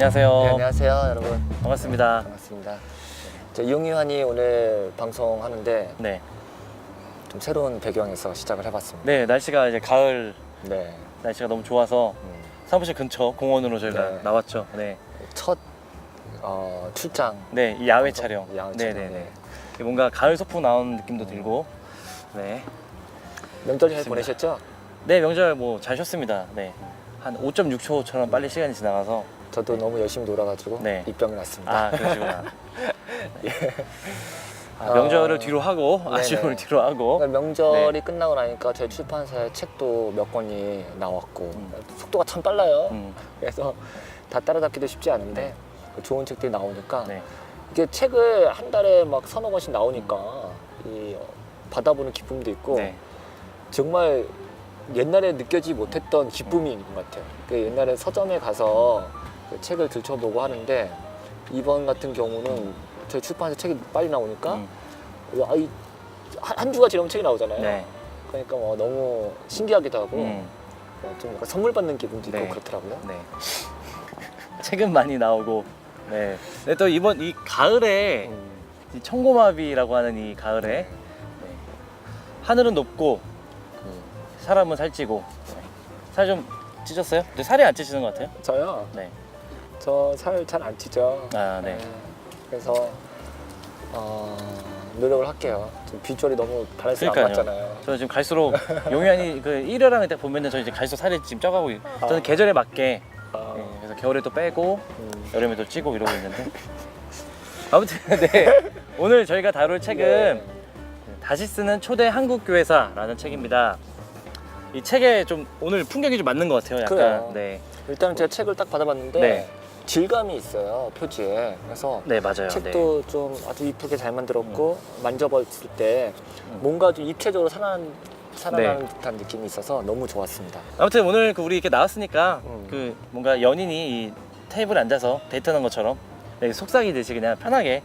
안녕하세요. 네, 안녕하세요, 여러분. 반갑습니다. 반갑습니다. 저 이용유한이 오늘 방송하는데 네. 좀 새로운 배경에서 시작을 해봤습니다. 네, 날씨가 이제 가을 네. 날씨가 너무 좋아서 사무실 근처 공원으로 저희가 네. 나왔죠. 네. 첫 출장. 네, 이 야외 촬영. 야외 네, 촬영. 네, 네. 뭔가 가을 소풍 나온 느낌도 들고. 네. 명절 잘 좋습니다. 보내셨죠? 네, 명절 뭐 잘 쉬었습니다. 네. 한 5.6초처럼 빨리 시간이 지나가서. 저도 너무 열심히 놀아가지고 네. 입병이 났습니다. 아, 그러시구나. 명절을 뒤로 하고 네네. 아쉬움을 뒤로 하고. 그러니까 명절이 끝나고 나니까 저희 출판사에 책도 몇 권이 나왔고 속도가 참 빨라요. 그래서 다 따라잡기도 쉽지 않은데 좋은 책들이 나오니까 네. 이게 책을 한 달에 막 서너 권씩 나오니까 이 받아보는 기쁨도 있고 네. 정말 옛날에 느껴지지 못했던 기쁨이 있는 것 같아요. 그 옛날에 서점에 가서 그 책을 들춰보고 하는데 이번 같은 경우는 저희 출판사 책이 빨리 나오니까 와, 한 주가 지나면 책이 나오잖아요. 네. 그러니까 너무 신기하기도 하고 좀 약간 선물 받는 기분도 있고 네. 그렇더라고요. 네. 책은 많이 나오고. 네. 네, 또 이번 이 가을에 이 청고마비라고 하는 이 가을에 네. 하늘은 높고 사람은 살찌고. 살 좀 찌셨어요? 근데 살이 안 찌시는 것 같아요? 저요? 네. 저 살 잘 안 찌죠. 아, 네. 그래서 노력을 할게요. 지금 비주얼이 너무 밸런스가 안 그러니까요. 맞잖아요. 저는 지금 갈수록 용현이 그 일요일에 딱 보면은 저 이제 갈수록 살이 지금 쪄가고 저는 계절에 맞게 네, 그래서 겨울에 또 빼고 여름에 또 찌고 이러고 있는데 아무튼 네 오늘 저희가 다룰 책은 네. 다시 쓰는 초대 한국교회사라는 책입니다. 이 책에 좀 오늘 풍경이 좀 맞는 것 같아요. 약간 그래요. 네, 일단 제가 책을 딱 받아봤는데 네. 질감이 있어요, 표지에. 그래서 네 맞아요. 책도 좀 아주 이쁘게 잘 만들었고 만져봤을 때 뭔가 좀 입체적으로 살아나는 네. 듯한 느낌이 있어서 너무 좋았습니다. 아무튼 오늘 그 우리 이렇게 나왔으니까 음. 그 뭔가 연인이 이 테이블에 앉아서 데이트하는 것처럼 네, 속삭이듯이 그냥 편하게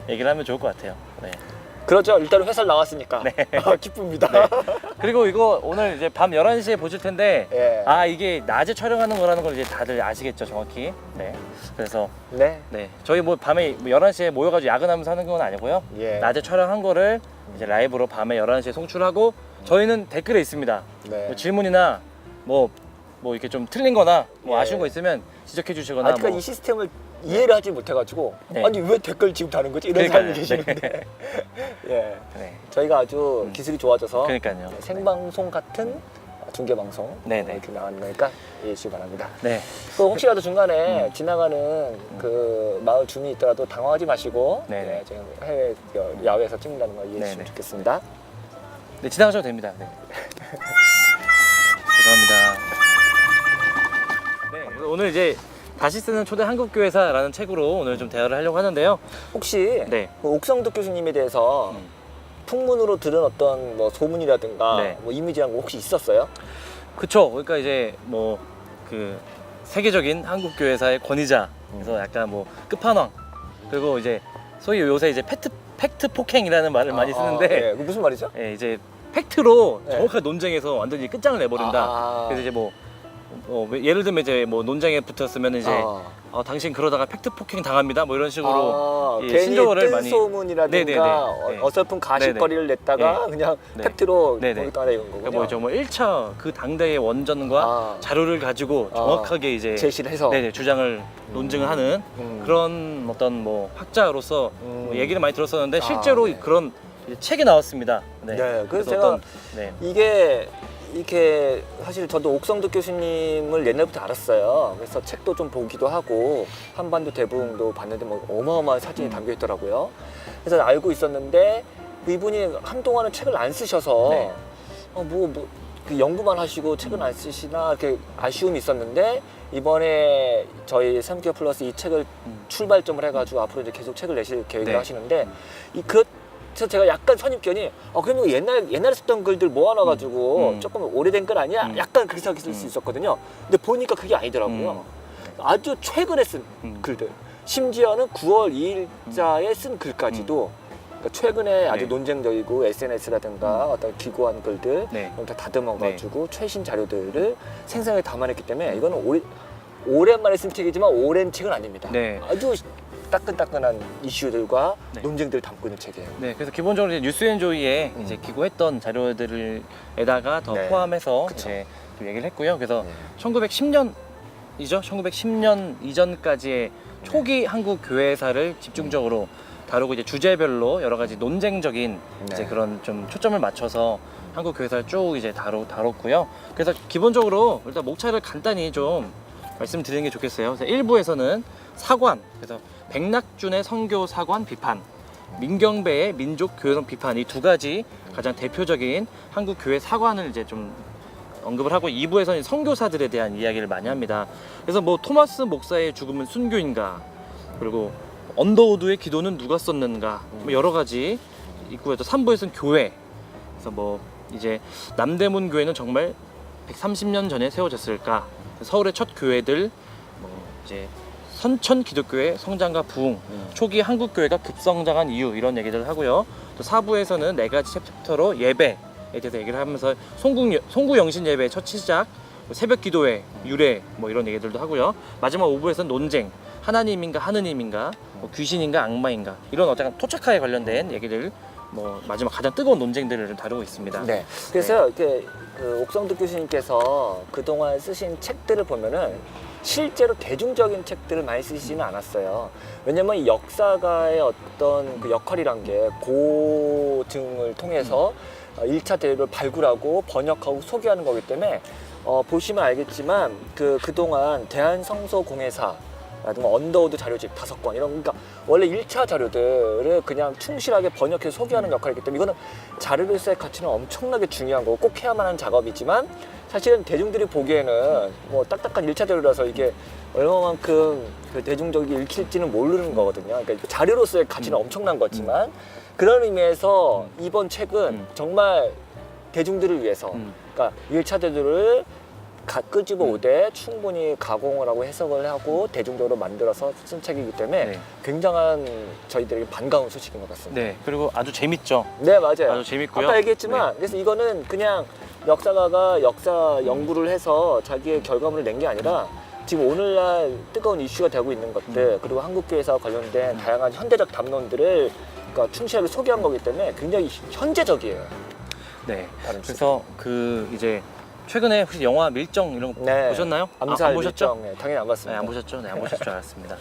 얘기를 하면 좋을 것 같아요. 네. 그렇죠. 일단은 회사를 나왔으니까 기쁩니다. 네. 그리고 이거 오늘 이제 밤 11시에 보실 텐데 예. 아 이게 낮에 촬영하는 거라는 걸 이제 다들 아시겠죠 정확히. 네. 그래서 네. 네 저희 뭐 밤에 11시에 모여가지고 야근하면서 하는 건 아니고요. 예. 낮에 촬영한 거를 이제 라이브로 밤에 11시에 송출하고 저희는 댓글에 있습니다. 네. 뭐 질문이나 뭐 이렇게 좀 틀린 거나 뭐 예. 아쉬운 거 있으면 지적해 주시거나 아직까지 뭐 이 시스템을 이해를 하지 못해가지고 네. 아니 왜 댓글 지금 다는 거지? 이런 그러니까요. 사람이 계시는데 예. 네. 저희가 아주 기술이 좋아져서 그러니까요. 생방송 같은 중계방송 네네. 이렇게 나왔는 거니까 이해해 주시기 바랍니다. 네. 그 혹시라도 중간에 지나가는 그 마을 주민이 있더라도 당황하지 마시고 네네. 예, 지금 해외 야외에서 찍는다는 거 이해해 네네. 주시면 좋겠습니다. 네 지나가셔도 됩니다. 네. 죄송합니다. 네, 그래서 오늘 이제 다시 쓰는 초대 한국교회사라는 책으로 오늘 좀 대화를 하려고 하는데요. 혹시 네. 그 옥성덕 교수님에 대해서 풍문으로 들은 어떤 뭐 소문이라든가 네. 뭐 이미지란 거 혹시 있었어요? 그쵸. 그러니까 이제 뭐 그 세계적인 한국교회사의 권위자, 그래서 약간 뭐 끝판왕, 그리고 이제 소위 요새 이제 팩트 폭행이라는 말을 많이 쓰는데, 예, 그 무슨 말이죠? 예, 이제 팩트로 네. 정확한 논쟁에서 완전히 끝장을 내버린다. 그래서 이제 뭐 예를 들면 이제 뭐 논쟁에 붙었으면 이제 당신 그러다가 팩트 폭행 당합니다. 뭐 이런 식으로 예, 괜히 신조어를 뜬 많이 소문이라든가 네네네. 네. 어설픈 가십거리를 냈다가 그냥 네. 팩트로 네네. 거기다 내는 거군요. 그러니까 뭐 1차 그 당대의 원전과 자료를 가지고 정확하게 이제 제시를 해서 네네, 주장을 논증을 하는 그런 어떤 뭐 학자로서 뭐 얘기를 많이 들었었는데 실제로 네. 그런 이제 책이 나왔습니다. 네. 네, 그래서 제가 어떤, 네. 이게 이렇게 사실 저도 옥성덕 교수님을 옛날부터 알았어요. 그래서 책도 좀 보기도 하고 한반도 대부흥도 봤는데 뭐 어마어마한 사진이 담겨 있더라고요. 그래서 알고 있었는데 이분이 한동안은 책을 안 쓰셔서 네. 그 연구만 하시고 책은 안 쓰시나 이렇게 아쉬움이 있었는데 이번에 저희 3개월 플러스 이 책을 출발점을 해가지고 앞으로 이제 계속 책을 내실 계획을 네. 하시는데 그래서 제가 약간 선입견이 그러면 옛날에 썼던 글들 모아놔가지고 조금 오래된 글 아니야? 약간 그렇게 생각했을 수 있었거든요. 근데 보니까 그게 아니더라고요. 아주 최근에 쓴 글들, 심지어는 9월 2일자에 쓴 글까지도 그러니까 최근에 아주 네. 논쟁적이고 SNS라든가 어떤 기고한 글들 네. 다 다듬어가지고 최신 자료들을 생생하게 담아냈기 때문에 이거는 오랜만에 쓴 책이지만 오랜 책은 아닙니다. 네. 아주 따끈따끈한 이슈들과 네. 논쟁들을 담고 있는 책이에요. 네, 그래서 기본적으로 이제 뉴스앤조이에 이제 기고했던 자료들에다가 더 네. 포함해서 그쵸. 이제 좀 얘기를 했고요. 그래서 네. 1910년이죠. 1910년 이전까지의 초기 한국 교회사를 집중적으로 다루고 이제 주제별로 여러 가지 논쟁적인 이제 네. 그런 좀 초점을 맞춰서 한국 교회사를 쭉 이제 다뤘고요. 그래서 기본적으로 일단 목차를 간단히 좀 말씀드리는 게 좋겠어요. 그래서 1부에서는 사관, 그래서 백낙준의 선교 사관 비판, 민경배의 민족 교회론 비판, 이 두 가지 가장 대표적인 한국 교회 사관을 이제 좀 언급을 하고, 2부에서는 선교사들에 대한 이야기를 많이 합니다. 그래서 뭐 토마스 목사의 죽음은 순교인가, 그리고 언더우드의 기도는 누가 썼는가, 뭐 여러 가지 있고요. 또 3부에서는 교회, 그래서 뭐 이제 남대문 교회는 정말 130년 전에 세워졌을까, 서울의 첫 교회들, 뭐 이제 선천 기독교의 성장과 부흥, 초기 한국 교회가 급성장한 이유, 이런 얘기들을 하고요. 또 4부에서는 4가지 챕터로 예배에 대해서 얘기를 하면서 송구 영신 예배 첫 시작, 새벽 기도회 유래, 뭐 이런 얘기들도 하고요. 마지막 5부에서는 논쟁, 하나님인가 하느님인가, 뭐 귀신인가 악마인가, 이런 어떤 토착화에 관련된 얘기들, 뭐 마지막 가장 뜨거운 논쟁들을 좀 다루고 있습니다. 네. 그래서 이렇게 그 옥성득 교수님께서 그동안 쓰신 책들을 보면은 실제로 대중적인 책들을 많이 쓰시지는 않았어요. 왜냐면 이 역사가의 어떤 그 역할이란 게 고증을 통해서 1차 대류를 발굴하고 번역하고 소개하는 거기 때문에 보시면 알겠지만 그동안 대한성서공회사 라든가 언더우드 자료집 5권 이런, 그러니까 원래 1차 자료들을 그냥 충실하게 번역해서 소개하는 역할이기 때문에 이거는 자료로서의 가치는 엄청나게 중요한 거고 꼭 해야만 하는 작업이지만, 사실은 대중들이 보기에는 뭐 딱딱한 1차 자료라서 이게 얼마만큼 그 대중적이 읽힐지는 모르는 거거든요. 그러니까 자료로서의 가치는 엄청난 거지만, 그런 의미에서 이번 책은 정말 대중들을 위해서, 그러니까 1차 자료를 끄집어 오되 충분히 가공을 하고 해석을 하고 대중적으로 만들어서 쓴 책이기 때문에 네. 굉장한 저희들에게 반가운 소식인 것 같습니다. 네, 그리고 아주 재밌죠. 네, 맞아요. 아주 재밌고요. 아까 얘기했지만 네. 그래서 이거는 그냥 역사가가 역사 연구를 해서 자기의 결과물을 낸 게 아니라 지금 오늘날 뜨거운 이슈가 되고 있는 것들, 그리고 한국교회사와 관련된 다양한 현대적 담론들을 그러니까 충실하게 소개한 거기 때문에 굉장히 현재적이에요. 네. 다른 그래서 그 이제 최근에 혹시 영화 밀정 이런 거 네. 보셨나요? 암살 안 보셨죠? 밀정, 네, 당연히 안 봤습니다. 네, 안 보셨죠? 네, 안 보실 줄 알았습니다.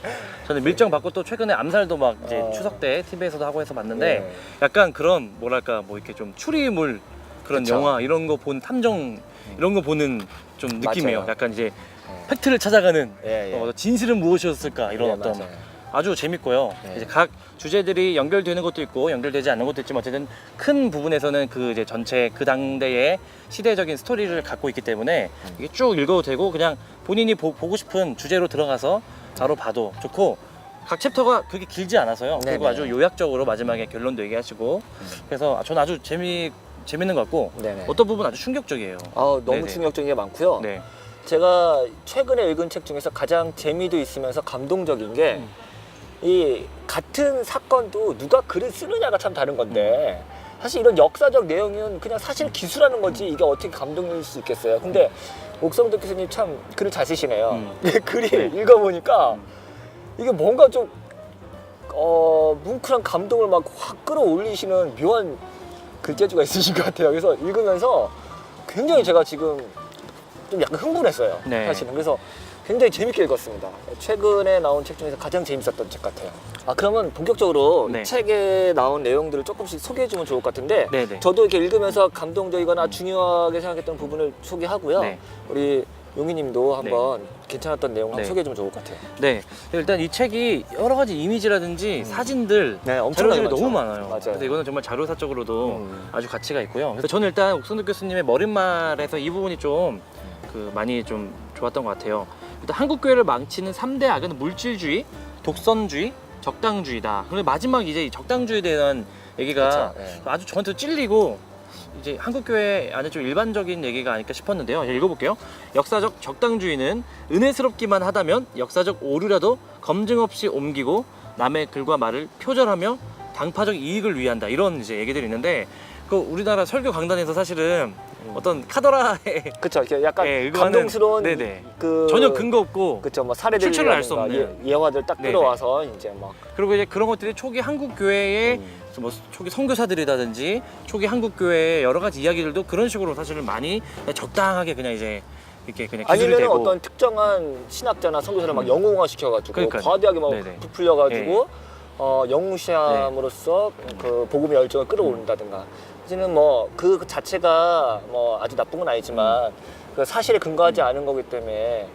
저는 밀정 받고 또 최근에 암살도 막 이제 추석 때 TV에서도 하고 해서 봤는데, 네. 약간 그런 뭐랄까 뭐 이렇게 좀 추리물 그런 그쵸. 영화 이런 거 본 탐정 이런 거 보는 좀 느낌이에요. 맞아요. 약간 이제 네. 팩트를 찾아가는 예, 예. 진실은 무엇이었을까, 이런 네, 어떤 맞아요. 아주 재밌고요. 네. 이제 각 주제들이 연결되는 것도 있고 연결되지 않는 것도 있지만 어쨌든 큰 부분에서는 그 이제 전체 그 당대의 시대적인 스토리를 갖고 있기 때문에 이게 쭉 읽어도 되고, 그냥 본인이 보고 싶은 주제로 들어가서 바로 봐도 좋고, 각 챕터가 그렇게 길지 않아서요. 그리고 네네. 아주 요약적으로 마지막에 결론도 얘기하시고, 그래서 저는 아주 재밌는 것 같고, 네네. 어떤 부분 아주 충격적이에요. 너무 네네. 충격적인 게 많고요. 네. 제가 최근에 읽은 책 중에서 가장 재미도 있으면서 감동적인 게 이 같은 사건도 누가 글을 쓰느냐가 참 다른 건데, 사실 이런 역사적 내용은 그냥 사실 기술하는 거지 이게 어떻게 감동일 수 있겠어요. 근데 옥성득 교수님 참 글을 잘 쓰시네요. 글이 네. 읽어보니까 이게 뭔가 좀 뭉클한 감동을 막 확 끌어올리시는 묘한 글재주가 있으신 것 같아요. 그래서 읽으면서 굉장히 제가 지금 좀 약간 흥분했어요. 네. 사실은. 그래서 굉장히 재밌게 읽었습니다. 최근에 나온 책 중에서 가장 재밌었던 책 같아요. 그러면 본격적으로 네. 이 책에 나온 내용들을 조금씩 소개해주면 좋을 것 같은데, 네네. 저도 이렇게 읽으면서 감동적이거나 중요하게 생각했던 부분을 소개하고요. 네. 우리 용희님도 한번 괜찮았던 내용 한번 네. 소개해주면 좋을 것 같아요. 네, 일단 이 책이 여러 가지 이미지라든지 사진들, 네, 엄청나게 자료들이 많죠. 너무 많아요. 맞아요. 그래서 이거는 정말 자료사적으로도 아주 가치가 있고요. 그래서 저는 일단 옥성득 교수님의 머릿말에서 이 부분이 좀 많이 좀 좋았던 것 같아요. 일단 한국 교회를 망치는 3대 악은 물질주의, 독선주의, 적당주의다. 그리고 마지막 이제 이 적당주의에 대한 얘기가 그쵸, 네. 아주 저한테 찔리고, 이제 한국교회 안에 좀 일반적인 얘기가 아닐까 싶었는데요. 읽어볼게요. 역사적 적당주의는 은혜스럽기만 하다면 역사적 오류라도 검증 없이 옮기고 남의 글과 말을 표절하며 당파적 이익을 위한다. 이런 이제 얘기들이 있는데, 그 우리나라 설교 강단에서 사실은 어떤 카더라의 그쵸. 이렇게 약간 예, 감동스러운 네네. 그 전혀 근거 없고 그쵸. 뭐 사례들 출처를 알수 없는. 예화들 딱 네네. 끌어와서 이제 막 그리고 이제 그런 것들이 초기 한국 교회의 뭐 초기 선교사들이라든지 초기 한국 교회의 여러 가지 이야기들도 그런 식으로 사실은 많이 적당하게 그냥 이제 이렇게 그냥 기술이 아니면 되고 어떤 특정한 신학자나 선교사를 막 영웅화 시켜가지고 그러니까요. 과대하게 막 네네. 부풀려가지고 영웅시함으로써 그 복음의 열정을 끌어올린다든가. 이제는 뭐 그 자체가 뭐 아주 나쁜 건 아니지만 그 사실에 근거하지 않은 거기 때문에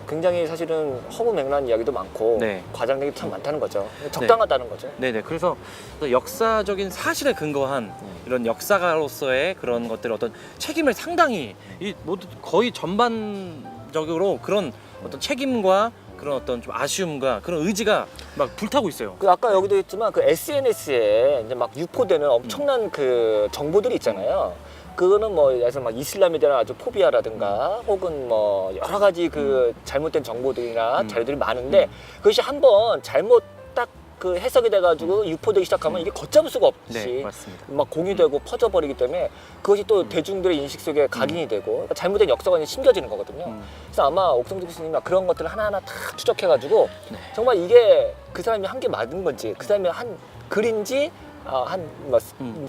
굉장히 사실은 허무맹랑한 이야기도 많고 네. 과장되기 참 많다는 거죠. 적당하다는 거죠. 네네. 그래서 역사적인 사실에 근거한 이런 역사가로서의 그런 것들 어떤 책임을 상당히 이 모두 거의 전반적으로 그런 어떤 책임과 그런 어떤 좀 아쉬움과 그런 의지가 막 불타고 있어요. 그 아까 여기도 했지만 그 SNS에 이제 막 유포되는 엄청난 그 정보들이 있잖아요. 그거는 뭐 예를 들어서 막 이슬람에 대한 아주 포비아라든가 혹은 뭐 여러 가지 그 잘못된 정보들이나 자료들이 많은데 그것이 한번 잘못 딱 그 해석이 돼가지고 유포되기 시작하면 이게 걷잡을 수가 없이 네, 맞습니다. 막 공유되고 퍼져버리기 때문에 그것이 또 대중들의 인식 속에 각인이 되고 그러니까 잘못된 역사관이 심겨지는 거거든요. 그래서 아마 옥성득 교수님이 그런 것들을 하나하나 다 추적해가지고 네. 정말 이게 그 사람이 한 게 맞는 건지 그 사람이 한 글인지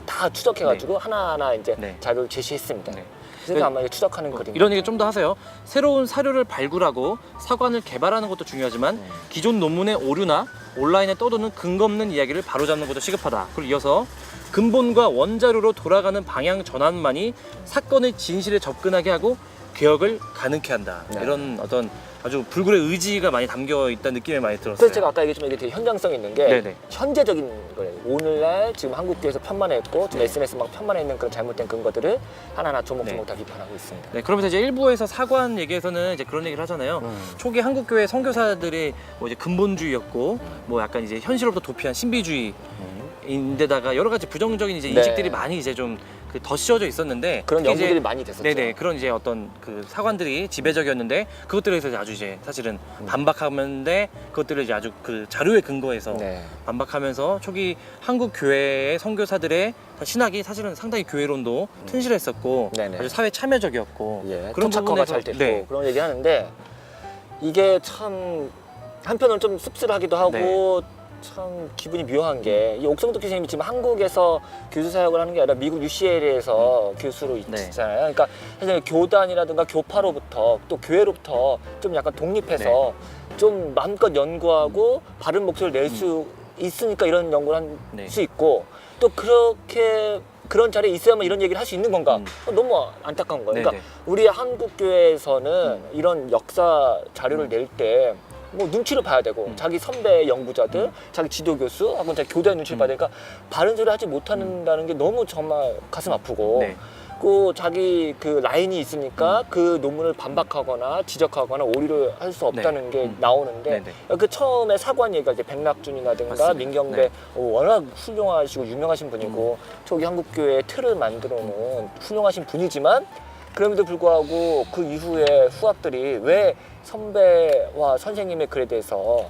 다 추적해가지고 하나하나 이제 네. 자료를 제시했습니다. 네. 그래서 아마 이게 추적하는 그림. 이런 얘기 좀 더 하세요. 새로운 사료를 발굴하고 사관을 개발하는 것도 중요하지만 기존 논문의 오류나 온라인에 떠도는 근거 없는 이야기를 바로잡는 것도 시급하다. 그리고 이어서 근본과 원자료로 돌아가는 방향 전환만이 사건의 진실에 접근하게 하고 개혁을 가능케 한다. 네. 이런 어떤 아주 불굴의 의지가 많이 담겨 있다는 느낌이 많이 들었어요. 그래서 제가 아까 얘기했지만 이게 되게 현장성 있는 게 네네. 현재적인 거예요. 오늘날 지금 한국교회에서 편만했고 지금 SNS 막 편만해 있는 그런 잘못된 근거들을 하나하나 조목조목 다 비판하고 있습니다. 네, 그러면서 이제 일부에서 사관 얘기에서는 이제 그런 얘기를 하잖아요. 초기 한국교회 선교사들이 뭐 이제 근본주의였고, 뭐 약간 이제 현실로부터 도피한 신비주의인데다가 여러 가지 부정적인 이제 네. 인식들이 많이 이제 좀 그 덧씌워져 있었는데 그런 특히 이제 연구들이 많이 됐었죠. 네네 그런 이제 어떤 그 사관들이 지배적이었는데 그것들에 대해서 아주 이제 사실은 반박하는데 그것들을 이제 아주 그 자료에 근거해서 네. 반박하면서 초기 한국 교회의 선교사들의 신학이 사실은 상당히 교회론도 튼실했었고 네네. 아주 사회 참여적이었고 예, 그런 토착화가 부분에서- 잘 됐고 네. 그런 얘기 하는데 이게 참 한편으로는 좀 씁쓸하기도 하고 참 기분이 묘한 게 이 옥성득 교수님이 지금 한국에서 교수 사역을 하는 게 아니라 미국 UCLA에서 교수로 네. 있잖아요. 그러니까 사실 교단이라든가 교파로부터 또 교회로부터 좀 약간 독립해서 좀 마음껏 연구하고 바른 목소리를 낼 수 있으니까 이런 연구를 할 수 네. 있고 또 그렇게 그런 자리에 있어야만 이런 얘기를 할 수 있는 건가? 너무 안타까운 거예요. 그러니까 네네. 우리 한국 교회에서는 이런 역사 자료를 낼 때 뭐 눈치를 봐야 되고 자기 선배 연구자들, 자기 지도 교수 하고 자기 교대 눈치를 봐야 되니까 바른 소리 하지 못한다는 게 너무 정말 가슴 아프고 네. 그 자기 그 라인이 있으니까 그 논문을 반박하거나 지적하거나 오류를 할 수 없다는 게 나오는데 네네. 그 처음에 사관 얘기가 이제 백낙준이라든가 맞습니다. 민경배 네. 워낙 훌륭하시고 유명하신 분이고 초기 한국교회의 틀을 만들어 놓은 훌륭하신 분이지만 그럼에도 불구하고 그 이후에 후학들이 왜 선배와 선생님의 글에 대해서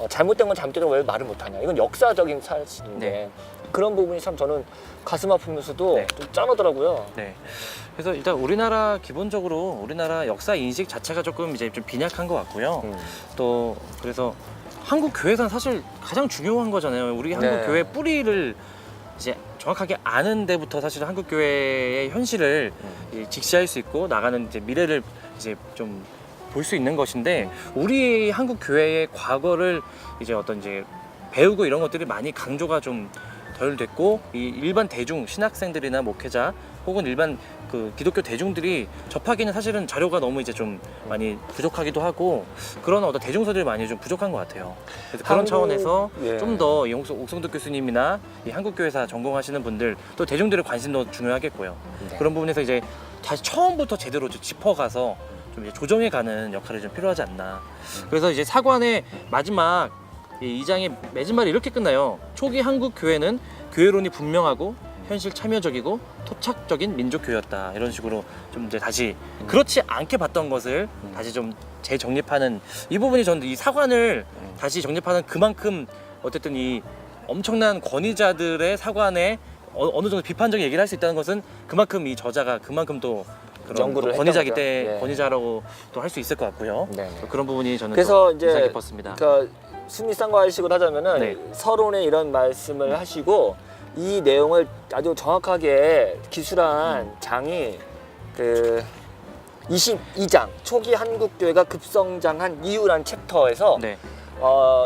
잘못된 건 잘못된 걸 왜 말을 못하냐 이건 역사적인 사실인데 네. 그런 부분이 참 저는 가슴 아프면서도 네. 좀 짠하더라고요. 네. 그래서 일단 우리나라 기본적으로 우리나라 역사 인식 자체가 조금 이제 좀 빈약한 것 같고요. 또 그래서 한국 교회에서는 사실 가장 중요한 거잖아요. 우리 한국 네. 교회 뿌리를 이제 정확하게 아는 데부터 사실 한국 교회의 현실을 직시할 수 있고 나가는 이제 미래를 이제 좀 볼 수 있는 것인데 우리 한국 교회의 과거를 이제 어떤 이제 배우고 이런 것들이 많이 강조가 좀 덜 됐고 이 일반 대중 신학생들이나 목회자 혹은 일반 그 기독교 대중들이 접하기는 사실은 자료가 너무 이제 좀 많이 부족하기도 하고 그런 어떤 대중서들이 많이 좀 부족한 것 같아요. 그래서 그런 차원에서 예. 좀 더 옥성득 교수님이나 이 한국교회사 전공하시는 분들 또 대중들의 관심도 중요하겠고요. 네. 그런 부분에서 이제 다시 처음부터 제대로 좀 짚어가서 좀 이제 조정해가는 역할이 좀 필요하지 않나. 그래서 이제 사관의 마지막 이 2장의 마지막이 이렇게 끝나요. 초기 한국 교회는 교회론이 분명하고 현실 참여적이고 토착적인 민족교회였다. 이런 식으로 좀 이제 다시 그렇지 않게 봤던 것을 다시 좀 재정립하는 이 부분이 저는 이 사관을 다시 정립하는 그만큼 어쨌든 이 엄청난 권위자들의 사관의 어느 정도 비판적인 얘기를 할 수 있다는 것은 그만큼 이 저자가 그만큼 또 그런 연구를 또 했던 권위자기 거죠. 때 예. 권위자라고 또 할 수 있을 것 같고요. 네. 그런 부분이 저는 그래서 또 인상 이제 깊었습니다. 그러니까 순리상과의식으로 하자면은 네. 서론에 이런 말씀을 하시고 이 내용을 아주 정확하게 기술한 장이 그 22장 초기 한국교회가 급성장한 이유란 챕터에서 네.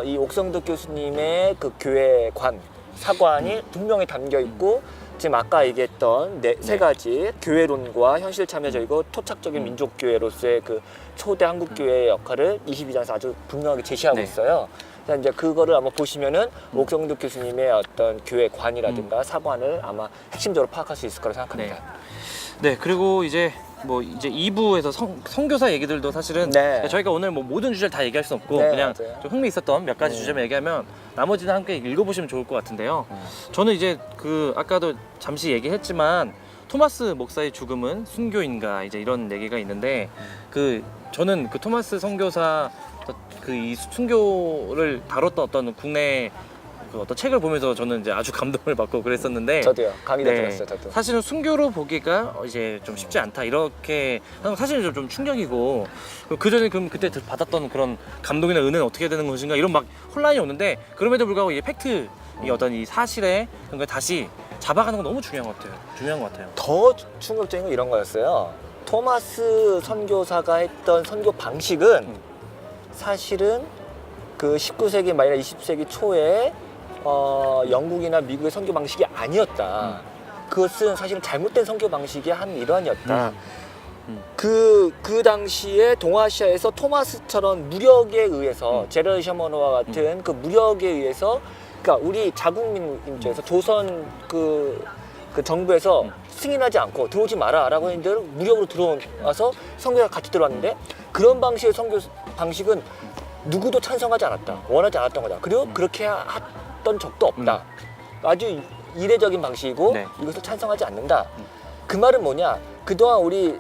이 옥성득 교수님의 그 교회관 사관이 분명히 담겨 있고 지금 아까 얘기했던 세 가지 교회론과 현실 참여적이고 토착적인 민족교회로서의 그 초대 한국교회의 역할을 22장에서 아주 분명하게 제시하고 네. 있어요. 그래서 이제 그거를 아마 보시면은 옥성득 교수님의 어떤 교회관이라든가 사관을 아마 핵심적으로 파악할 수 있을 거라 생각합니다. 네, 그리고 이제 뭐 이제 2부에서 선교사 얘기들도 사실은 네. 저희가 오늘 뭐 모든 주제를 다 얘기할 수 없고 네, 그냥 맞아요. 좀 흥미 있었던 몇 가지 주제만 얘기하면 나머지는 함께 읽어보시면 좋을 것 같은데요. 저는 이제 그 아까도 잠시 얘기했지만 토마스 목사의 죽음은 순교인가 이제 이런 얘기가 있는데 그 저는 그 토마스 선교사 그 이 순교를 다뤘던 어떤 국내 그 어떤 책을 보면서 저는 이제 아주 감동을 받고 그랬었는데 저도요. 강의도 네. 들었어요. 저도. 사실은 순교로 보기가 이제 좀 쉽지 않다 이렇게 하는 건 사실은 좀 충격이고 그 전에 그럼 그때 받았던 그런 감동이나 은혜는 어떻게 되는 것인가 이런 막 혼란이 오는데 그럼에도 불구하고 이 팩트 이 어떤 이 사실에 그런 걸 다시 잡아가는 건 너무 중요한 것 같아요. 중요한 것 같아요. 더 충격적인 건 이런 거였어요. 토마스 선교사가 했던 선교 방식은 사실은 그 19세기 말이나 20세기 초에 영국이나 미국의 선교 방식이 아니었다. 그것은 사실은 잘못된 선교 방식의 한 일환이었다. 그 당시에 동아시아에서 토마스처럼 무력에 의해서 제럴 셔먼과 같은 그 무력에 의해서 그러니까 우리 자국민 입장에서 조선 그 정부에서 승인하지 않고 들어오지 마라라고 했는데 무력으로 들어와서 선교가 같이 들어왔는데 그런 방식의 선교 방식은 누구도 찬성하지 않았다. 원하지 않았던 거다. 그리고 그렇게 했던 적도 없다. 아주 이례적인 방식이고 네. 이것을 찬성하지 않는다. 그 말은 뭐냐? 그동안 우리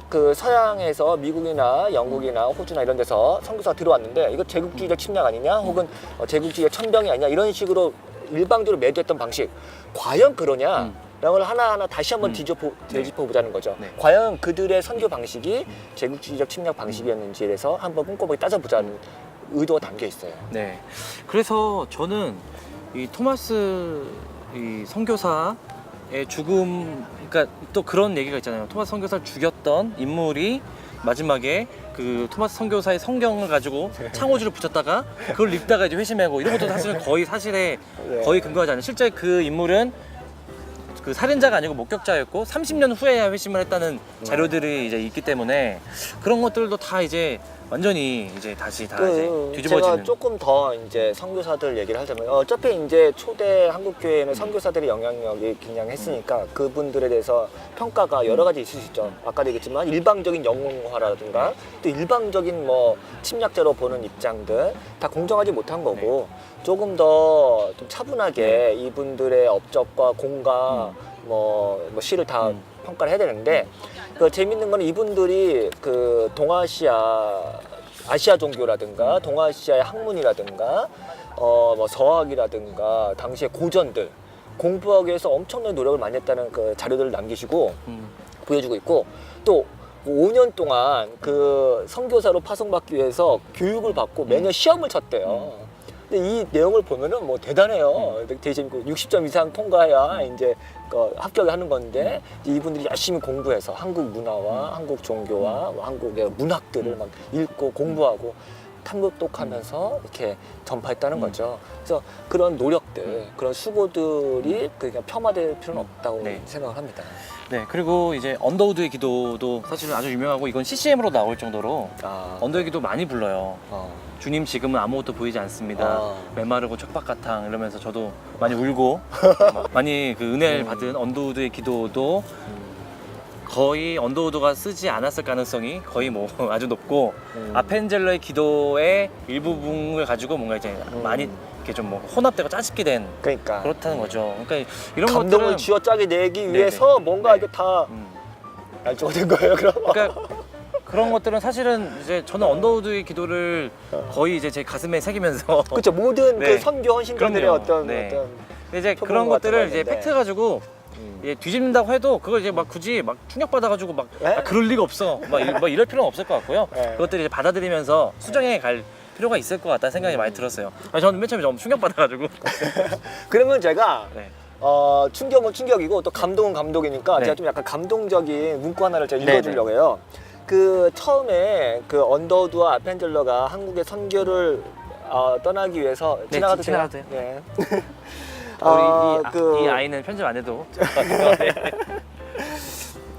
그 서양에서 미국이나 영국이나 호주나 이런 데서 선교사가 들어왔는데 이거 제국주의적 침략 아니냐? 혹은 제국주의의 천병이 아니냐? 이런 식으로 일방적으로 매도했던 방식. 과연 그러냐? 라는 걸 하나하나 다시 한번 되짚어보자는 거죠. 네. 과연 그들의 선교 방식이 제국주의적 침략 방식이었는지에 대해서 한번 꼼꼼하게 따져보자는 의도가 담겨 있어요. 네. 그래서 저는 이 토마스 이 선교사의 죽음, 그러니까 또 그런 얘기가 있잖아요. 토마스 선교사를 죽였던 인물이 마지막에 그 토마스 선교사의 성경을 가지고 창호지를 붙였다가 그걸 읽다가 이제 회심하고 이런 것도 사실은 거의 사실에 거의 근거하지 않아요. 실제 그 인물은 그 살인자가 아니고 목격자였고 30년 후에야 회심을 했다는 자료들이 이제 있기 때문에 그런 것들도 다 이제 완전히 이제 다시 다 이제 뒤집어지는. 제가 조금 더 이제 선교사들 얘기를 하자면 어차피 이제 초대 한국 교회에는 선교사들의 영향력이 굉장히 했으니까 그분들에 대해서 평가가 여러 가지 있을 수 있죠. 아까도 얘기했지만 일방적인 영웅화라든가 또 일방적인 뭐 침략자로 보는 입장들 다 공정하지 못한 거고 조금 더 좀 차분하게 이분들의 업적과 공과 뭐 시를 다 평가를 해야 되는데 그 재밌는 건 이분들이 그 아시아 종교라든가 동아시아의 학문이라든가 뭐 서학이라든가 당시의 고전들 공부하기 위해서 엄청난 노력을 많이 했다는 그 자료들을 남기시고 보여주고 있고 또 5년 동안 그 선교사로 파송받기 위해서 교육을 받고 매년 시험을 쳤대요. 근데 이 내용을 보면은 뭐 대단해요. 되게 재밌고 60점 이상 통과해야 이제 합격을 하는 건데 이분들이 열심히 공부해서 한국 문화와 한국 종교와 뭐 한국의 문학들을 막 읽고 공부하고 탐독하면서 이렇게 전파했다는 거죠. 그래서 그런 노력들, 그런 수고들이 그냥 폄하될 필요는 없다고 생각을 합니다. 네, 그리고 이제 언더우드의 기도도 사실은 아주 유명하고 이건 CCM으로 나올 정도로 언더의 기도 많이 불러요. 주님 지금은 아무것도 보이지 않습니다. 메마르고 척박가탕 이러면서 저도 많이 울고 많이 그 은혜를 받은 언더우드의 기도도 거의 언더우드가 쓰지 않았을 가능성이 거의 뭐 아주 높고 아펜젤러의 기도의 일부분을 가지고 뭔가 이제 많이 이렇게 좀 뭐 혼합되고 짜집게 된 그러니까 그렇다는 거죠. 그러니까 이런 감동을 것들은 쥐어짜게 내기 위해서 뭔가 이게 다 날조가 된 거예요. 그럼 그러니까 그런 것들은 사실은 이제 저는 언더우드의 기도를 거의 이제 제 가슴에 새기면서 그렇죠. 모든 그 선교 헌신자들의 그럼요. 어떤 근데 이제 표본 그런 같은 것들을 거 이제 있는데. 팩트 가지고 이제 뒤집는다고 해도 그걸 이제 막 굳이 막 충격받아가지고 막 네? 아, 그럴 리가 없어 막, 막 이럴 필요는 없을 것 같고요. 네. 그것들을 이제 받아들이면서 수정해 갈 필요가 있을 것 같다는 생각이 많이 들었어요. 저는 맨 처음에 너무 충격받아가지고. 그러면 제가 네. 충격은 충격이고 또 감동은 감동이니까 네. 제가 좀 약간 감동적인 문구 하나를 제가 네, 읽어주려고 해요. 그 처음에 그 언더우드와 아펜젤러가 한국의 선교를 떠나기 위해서 네, 지나가도 지나가도 돼요? 돼요. 네. 우리 이 아이는 편집 안 해도 될것 같아요. 네.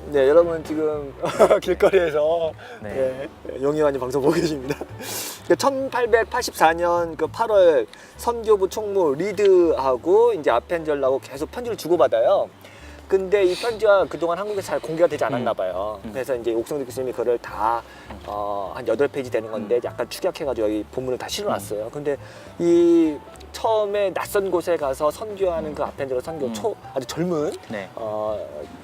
네, 여러분 지금 길거리에서 네. 용이환이 방송 보고 계십니다. 1884년 그 8월 선교부 총무 리드하고 이제 아펜젤러하고 계속 편지를 주고받아요. 근데 이 편지가 그동안 한국에서 잘 공개가 되지 않았나 봐요. 그래서 이제 옥성득 교수님이 그거를 다 한 8페이지 되는 건데 약간 축약해가지고 여기 본문을 다 실어놨어요. 근데 이 처음에 낯선 곳에 가서 선교하는 그 아펜젤러 선교 아주 젊은 네.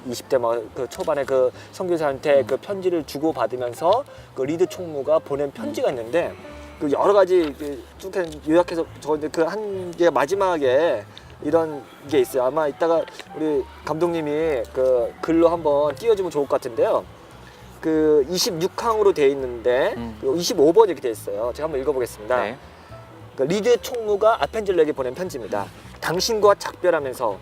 20대 막 그 초반에 그 선교사한테 그 편지를 주고 받으면서 그 리드 총무가 보낸 편지가 있는데 그 여러 가지 쭉 요약해서 적었는데 그 한 개 마지막에 이런 게 있어요. 아마 이따가 우리 감독님이 그 글로 한번 띄워주면 좋을 것 같은데요. 그 26항으로 돼 있는데 25번 이렇게 돼 있어요. 제가 한번 읽어보겠습니다. 네. 그 리드 총무가 아펜젤러에게 보낸 편지입니다. 당신과 작별하면서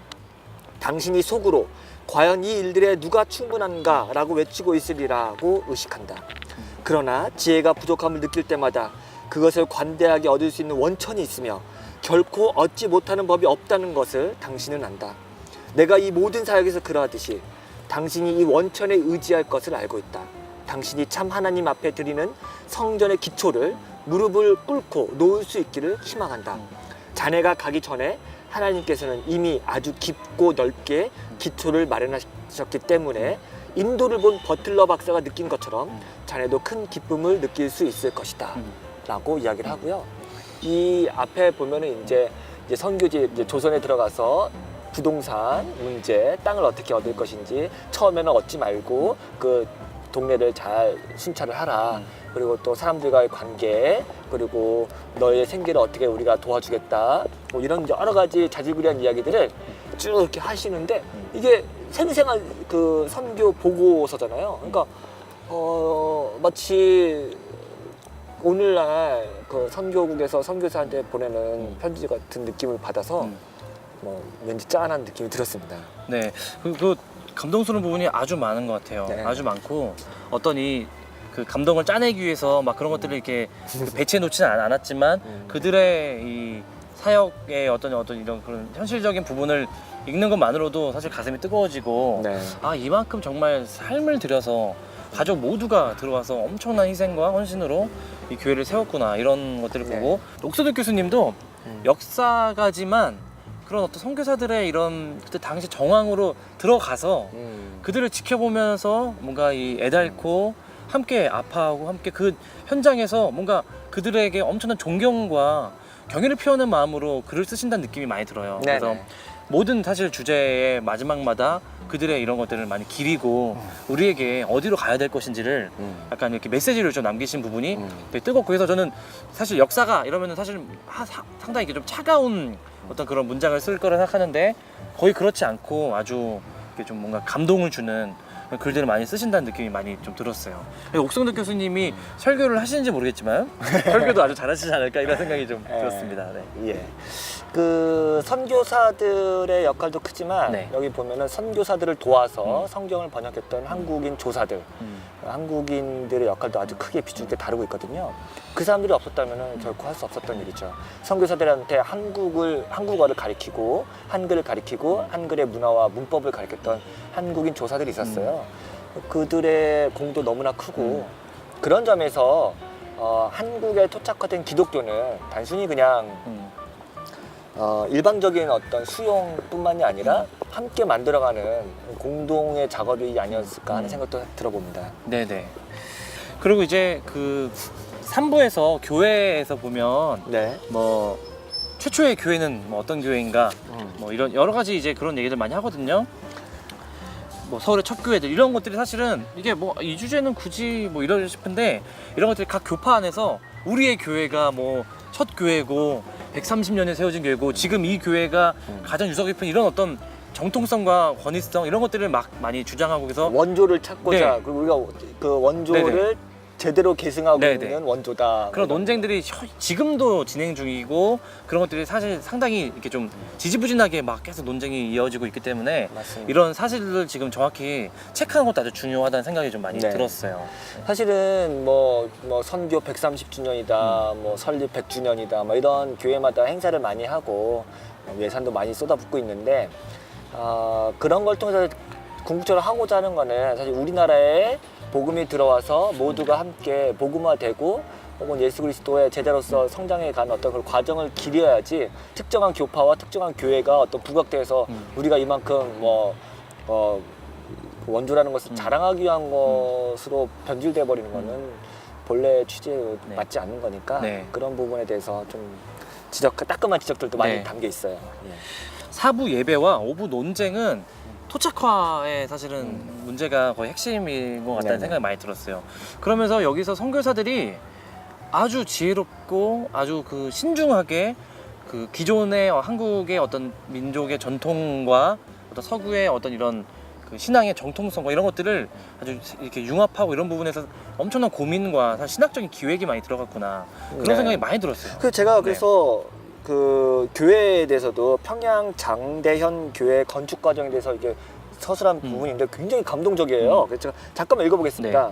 당신이 속으로 과연 이 일들에 누가 충분한가 라고 외치고 있으리라고 의식한다. 그러나 지혜가 부족함을 느낄 때마다 그것을 관대하게 얻을 수 있는 원천이 있으며 결코 얻지 못하는 법이 없다는 것을 당신은 안다. 내가 이 모든 사역에서 그러하듯이 당신이 이 원천에 의지할 것을 알고 있다. 당신이 참 하나님 앞에 드리는 성전의 기초를 무릎을 꿇고 놓을 수 있기를 희망한다. 자네가 가기 전에 하나님께서는 이미 아주 깊고 넓게 기초를 마련하셨기 때문에 인도를 본 버틀러 박사가 느낀 것처럼 자네도 큰 기쁨을 느낄 수 있을 것이다 라고 이야기를 하고요. 이 앞에 보면은 이제 선교지 이제 조선에 들어가서 부동산 문제, 땅을 어떻게 얻을 것인지 처음에는 얻지 말고 그 동네를 잘 순찰을 하라. 그리고 또 사람들과의 관계, 그리고 너의 생계를 어떻게 우리가 도와주겠다. 뭐 이런 여러 가지 자질구레한 이야기들을 쭉 이렇게 하시는데 이게 생생한 그 선교 보고서잖아요. 그러니까 마치 오늘날 그 선교국에서 선교사한테 보내는 편지 같은 느낌을 받아서 뭐 왠지 짠한 느낌이 들었습니다. 네. 그 감동스러운 부분이 아주 많은 것 같아요. 네. 아주 많고 어떤 그 감동을 짜내기 위해서 막 그런 것들을 이렇게 배치해 놓지는 않았지만 그들의 이 사역의 어떤 이런 그런 현실적인 부분을 읽는 것만으로도 사실 가슴이 뜨거워지고 네. 아 이만큼 정말 삶을 들여서 가족 모두가 들어와서 엄청난 희생과 헌신으로 이 교회를 세웠구나 이런 것들을 네. 보고 옥소득 교수님도 역사가지만 그런 어떤 선교사들의 이런 그때 당시 정황으로 들어가서 그들을 지켜보면서 뭔가 이 애달고 함께 아파하고 함께 그 현장에서 뭔가 그들에게 엄청난 존경과 경의를 표하는 마음으로 글을 쓰신다는 느낌이 많이 들어요. 네네. 그래서 모든 사실 주제의 마지막마다 그들의 이런 것들을 많이 기리고 우리에게 어디로 가야 될 것인지를 약간 이렇게 메시지를 좀 남기신 부분이 되게 뜨겁고 그래서 저는 사실 역사가 이러면은 사실 상당히 이렇게 좀 차가운 어떤 그런 문장을 쓸 거라 생각하는데 거의 그렇지 않고 아주 이렇게 좀 뭔가 감동을 주는 그런 글들을 많이 쓰신다는 느낌이 많이 좀 들었어요. 옥성득 교수님이 설교를 하시는지 모르겠지만 설교도 아주 잘하시지 않을까 이런 생각이 좀 들었습니다. 네. 예. 그 선교사들의 역할도 크지만 네. 여기 보면은 선교사들을 도와서 성경을 번역했던 한국인 조사들, 한국인들의 역할도 아주 크게 비중 있게 다루고 있거든요. 그 사람들이 없었다면은 결코 할 수 없었던 일이죠. 선교사들한테 한국어를 가리키고 한글을 가리키고 한글의 문화와 문법을 가리켰던 한국인 조사들이 있었어요. 그들의 공도 너무나 크고 그런 점에서 한국에 토착화된 기독교는 단순히 그냥 일방적인 어떤 수용뿐만이 아니라 함께 만들어가는 공동의 작업이 아니었을까 하는 생각도 들어봅니다. 네네. 그리고 이제 그 3부에서 교회에서 보면 네. 뭐 최초의 교회는 뭐 어떤 교회인가 뭐 이런 여러 가지 이제 그런 얘기들 많이 하거든요. 뭐 서울의 첫 교회들 이런 것들이 사실은 이게 뭐 이 주제는 굳이 뭐 이러고 싶은데 이런 것들이 각 교파 안에서 우리의 교회가 뭐 첫 교회고 130년에 세워진 교회고 지금 이 교회가 가장 유서 깊은 이런 어떤 정통성과 권위성 이런 것들을 막 많이 주장하고 그래서 원조를 찾고자 네. 그리고 우리가 그 원조를 네네. 제대로 계승하고 네네. 있는 원조다. 그런 논쟁들이 지금도 진행 중이고 그런 것들이 사실 상당히 이렇게 좀 지지부진하게 막 계속 논쟁이 이어지고 있기 때문에 맞습니다. 이런 사실을 지금 정확히 체크하는 것도 아주 중요하다는 생각이 좀 많이 네. 들었어요. 사실은 뭐 선교 130주년이다, 뭐 설립 100주년이다, 뭐 이런 교회마다 행사를 많이 하고 예산도 많이 쏟아붓고 있는데 그런 걸 통해서 궁극적으로 하고자 하는 거는 사실 우리나라에 복음이 들어와서 모두가 함께 복음화되고 혹은 예수 그리스도의 제자로서 성장해 가는 어떤 그 과정을 기려야지 특정한 교파와 특정한 교회가 어떤 부각돼서 우리가 이만큼 원조라는 것을 자랑하기 위한 것으로 변질돼 버리는 거는 본래 취지에 네. 맞지 않는 거니까 네. 그런 부분에 대해서 좀 따끔한 지적들도 많이 네. 담겨 있어요. 예. 사부 예배와 오부 논쟁은 토착화에 사실은 문제가 거의 핵심인 것 같다는 네네. 생각이 많이 들었어요. 그러면서 여기서 선교사들이 아주 지혜롭고 아주 그 신중하게 그 기존의 한국의 어떤 민족의 전통과 어떤 서구의 어떤 이런 그 신앙의 정통성과 이런 것들을 아주 이렇게 융합하고 이런 부분에서 엄청난 고민과 사실 신학적인 기획이 많이 들어갔구나 그런 네. 생각이 많이 들었어요. 그 제가 네. 그래서 그 교회에 대해서도 평양 장대현 교회 건축 과정에 대해서 이게 서술한 부분인데 굉장히 감동적이에요. 그래서 제가 잠깐만 읽어보겠습니다.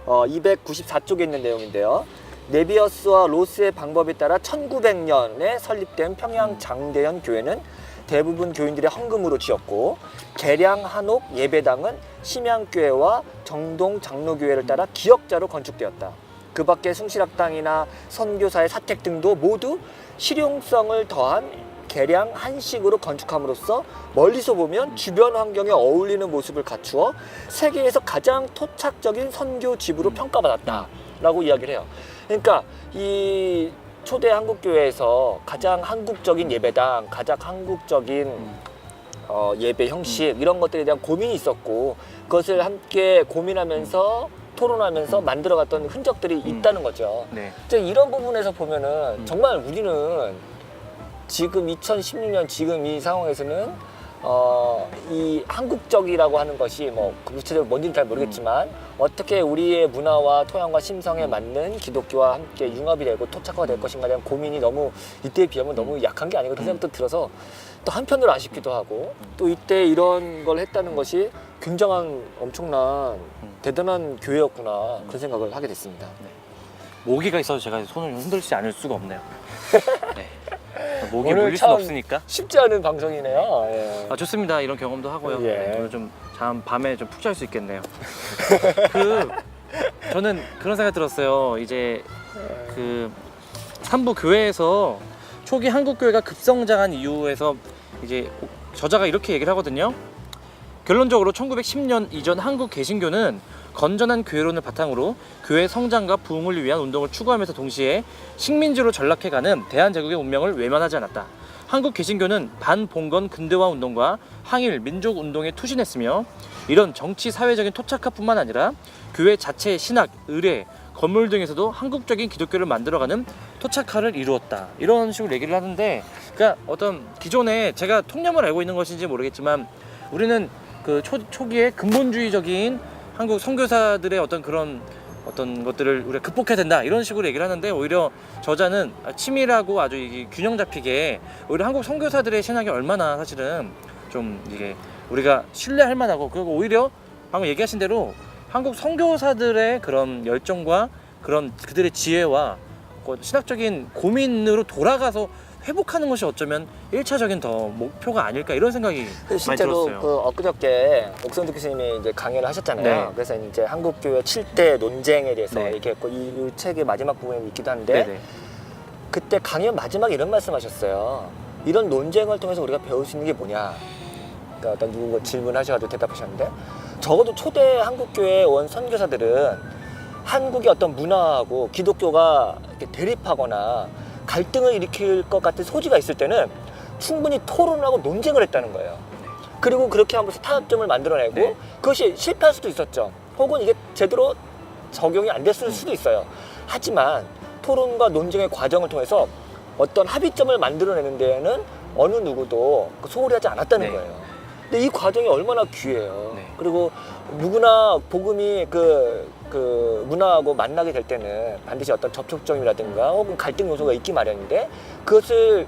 294쪽에 있는 내용인데요. 네비어스와 로스의 방법에 따라 1900년에 설립된 평양 장대현 교회는 대부분 교인들의 헌금으로 지었고 계량 한옥 예배당은 심양교회와 정동 장로교회를 따라 기역자로 건축되었다. 그 밖에 숭실학당이나 선교사의 사택 등도 모두 실용성을 더한 계량 한식으로 건축함으로써 멀리서 보면 주변 환경에 어울리는 모습을 갖추어 세계에서 가장 토착적인 선교집으로 평가받았다라고 이야기를 해요. 그러니까 이 초대 한국교회에서 가장 한국적인 예배당, 가장 한국적인 예배 형식 이런 것들에 대한 고민이 있었고 그것을 함께 고민하면서 토론하면서 만들어갔던 흔적들이 있다는 거죠. 네. 이제 이런 부분에서 보면은 정말 우리는 지금 2016년 지금 이 상황에서는 이 한국적이라고 하는 것이 뭐 구체적으로 뭔지는 잘 모르겠지만 어떻게 우리의 문화와 토양과 심성에 맞는 기독교와 함께 융합이 되고 토착화가 될 것인가에 대한 고민이 너무 이때에 비하면 너무 약한 게 아닌가 그런 생각도 들어서 또 한편으로 아쉽기도 하고 또 이때 이런 걸 했다는 것이 굉장한 엄청난 대단한 교회였구나 그런 생각을 하게 됐습니다. 모기가 있어서 제가 손을 흔들지 않을 수가 없네요. 네. 모기 오늘 물릴 순 참 없으니까. 쉽지 않은 방송이네요. 예. 좋습니다. 이런 경험도 하고요. 예. 네, 오늘 좀 밤에 좀 푹 잘 수 있겠네요. 저는 그런 생각 들었어요. 이제 그 삼부 교회에서 초기 한국 교회가 급성장한 이유에서 이제 저자가 이렇게 얘기를 하거든요. 결론적으로 1910년 이전 한국 개신교는 건전한 교회론을 바탕으로 교회 성장과 부흥을 위한 운동을 추구하면서 동시에 식민지로 전락해가는 대한제국의 운명을 외면하지 않았다. 한국 개신교는 반봉건 근대화 운동과 항일 민족 운동에 투신했으며 이런 정치 사회적인 토착화뿐만 아니라 교회 자체의 신학, 의례, 건물 등에서도 한국적인 기독교를 만들어가는 토착화를 이루었다. 이런 식으로 얘기를 하는데, 그러니까 어떤 기존에 제가 통념을 알고 있는 것인지 모르겠지만 우리는 그 초기에 근본주의적인 한국 선교사들의 어떤 그런 어떤 것들을 우리가 극복해야 된다 이런 식으로 얘기를 하는데 오히려 저자는 치밀하고 아주 이게 균형 잡히게 오히려 한국 선교사들의 신학이 얼마나 사실은 좀 이게 우리가 신뢰할 만하고 그리고 오히려 방금 얘기하신 대로 한국 선교사들의 그런 열정과 그런 그들의 지혜와 신학적인 고민으로 돌아가서 회복하는 것이 어쩌면 1차적인 더 목표가 아닐까 이런 생각이 많이 실제로 들었어요. 그 엊그저께 옥선득 교수님이 이제 강연을 하셨잖아요. 네. 그래서 이제 한국교회 7대 논쟁에 대해서 네. 얘기했고 이 책의 마지막 부분에 있기도 한데 네네. 그때 강연 마지막에 이런 말씀하셨어요. 이런 논쟁을 통해서 우리가 배울 수 있는 게 뭐냐? 그러니까 어떤 누군가 질문하셔가지고 대답하셨는데 적어도 초대 한국교회 온 선교사들은 한국의 어떤 문화하고 기독교가 이렇게 대립하거나 갈등을 일으킬 것 같은 소지가 있을 때는 충분히 토론하고 논쟁을 했다는 거예요. 그리고 그렇게 하면서 타협점을 만들어내고 네. 그것이 실패할 수도 있었죠. 혹은 이게 제대로 적용이 안 됐을 수도 있어요. 하지만 토론과 논쟁의 과정을 통해서 어떤 합의점을 만들어내는 데에는 어느 누구도 소홀히 하지 않았다는 네. 거예요. 근데 이 과정이 얼마나 귀해요. 네. 그리고 누구나 복음이 그 문화하고 만나게 될 때는 반드시 어떤 접촉점이라든가 혹은 갈등 요소가 있기 마련인데 그것을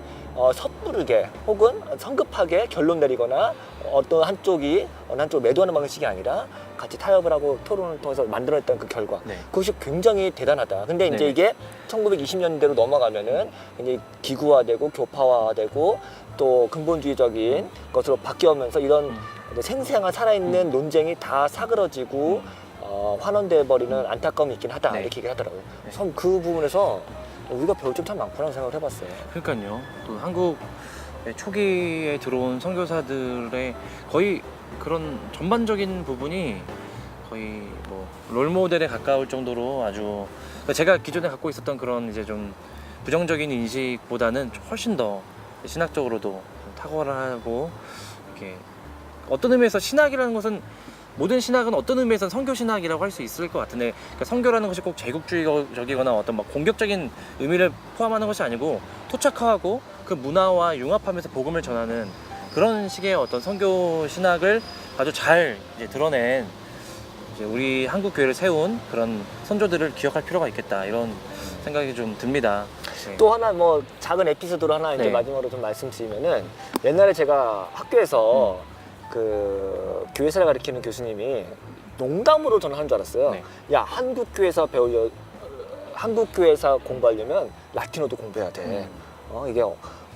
섣부르게 혹은 성급하게 결론 내리거나 어떤 한쪽이 어느 한쪽을 매도하는 방식이 아니라 같이 타협을 하고 토론을 통해서 만들어냈던 그 결과 네. 그것이 굉장히 대단하다. 근데 이제 네. 이게 1920년대로 넘어가면은 이제 기구화되고 교파화되고 또 근본주의적인 것으로 바뀌어오면서 이런 생생한 살아있는 논쟁이 다 사그러지고 환원돼 버리는 안타까움이 있긴 하다. 네. 이렇게 얘기를 하더라고요. 네. 참 그 부분에서 우리가 배울 점 참 많구나 생각을 해봤어요. 그러니까요. 또 한국 초기에 들어온 선교사들의 거의 그런 전반적인 부분이 거의 뭐 롤모델에 가까울 정도로 아주 그러니까 제가 기존에 갖고 있었던 그런 이제 좀 부정적인 인식보다는 훨씬 더 신학적으로도 좀 탁월하고 이렇게 어떤 의미에서 신학이라는 것은 모든 신학은 어떤 의미에서는 선교 신학이라고 할 수 있을 것 같은데 그러니까 선교라는 것이 꼭 제국주의적이거나 어떤 막 공격적인 의미를 포함하는 것이 아니고 토착화하고 그 문화와 융합하면서 복음을 전하는 그런 식의 어떤 선교 신학을 아주 잘 이제 드러낸 이제 우리 한국 교회를 세운 그런 선조들을 기억할 필요가 있겠다 이런 생각이 좀 듭니다. 네. 또 하나 뭐 작은 에피소드로 하나 이제 네. 마지막으로 좀 말씀드리면은 옛날에 제가 학교에서 그 교회사를 가르치는 교수님이 농담으로 저는 한 줄 알았어요. 네. 야 한국 교회사 공부하려면 라틴어도 공부해야 돼. 이게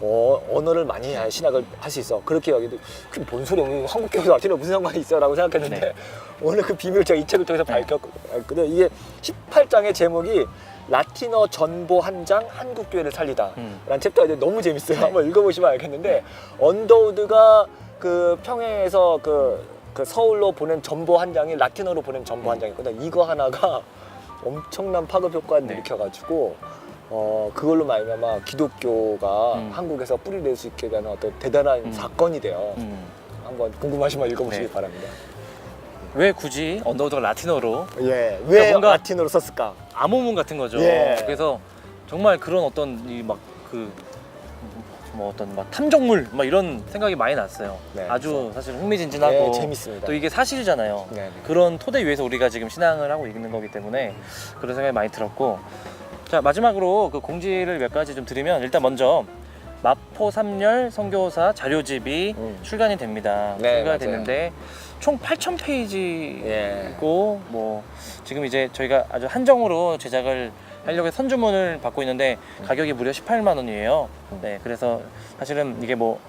언어를 많이 해야 신학을 할 수 있어. 그렇게 여기도 그게 뭔 소리야? 한국 교회사 라틴어 무슨 상관이 있어라고 생각했는데 네. 오늘 그 비밀을 제가 이 책을 통해서 밝혔거든요. 이게 18장의 제목이 라틴어 전보 한 장 한국 교회를 살리다 라는 챕터가 너무 재밌어요. 네. 한번 읽어보시면 알겠는데 언더우드가 그 평양에서 그 서울로 보낸 전보 한 장이 라틴어로 보낸 전보 한 장이거든요. 이거 하나가 엄청난 파급 효과를 네. 일으켜가지고 그걸로 말미암아 기독교가 한국에서 뿌리 낼 수 있게 되는 어떤 대단한 사건이 돼요. 한번 궁금하시면 읽어보시기 네. 바랍니다. 왜 굳이 언더우드가 라틴어로 예, 왜 그러니까 뭔가 라틴어로 썼을까? 암호문 같은 거죠. 예. 그래서 정말 그런 어떤 이 막 그 뭐 어떤 막 탐정물 막 이런 생각이 많이 났어요. 네, 아주 사실 흥미진진하고 네, 재밌습니다. 또 이게 사실이잖아요. 네, 네. 그런 토대 위에서 우리가 지금 신앙을 하고 있는 거기 때문에 그런 생각이 많이 들었고 자 마지막으로 그 공지를 몇 가지 좀 드리면 일단 먼저 마포 3열 선교사 자료집이 출간이 됩니다. 네, 출간이 맞아요. 됐는데 총 8,000페이지고 예. 뭐 지금 이제 저희가 아주 한정으로 제작을 하려고 해서 선주문을 받고 있는데 가격이 무려 18만 원이에요. 네, 그래서 사실은 이게 뭐